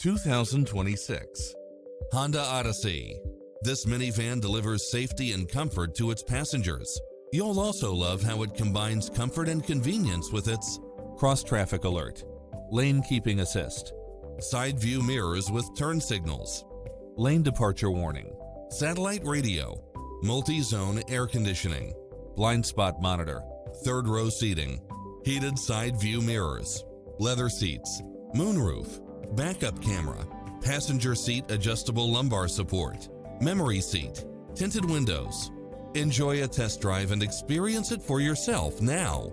2026 Honda Odyssey. This minivan delivers safety and comfort to its passengers. You'll also love how it combines comfort and convenience with its cross-traffic alert, lane keeping assist, side view mirrors with turn signals, lane departure warning, satellite radio, multi-zone air conditioning, blind spot monitor, third row seating, heated side view mirrors, leather seats, moonroof, backup camera, passenger seat adjustable lumbar support, memory seat, tinted windows. Enjoy a test drive and experience it for yourself now.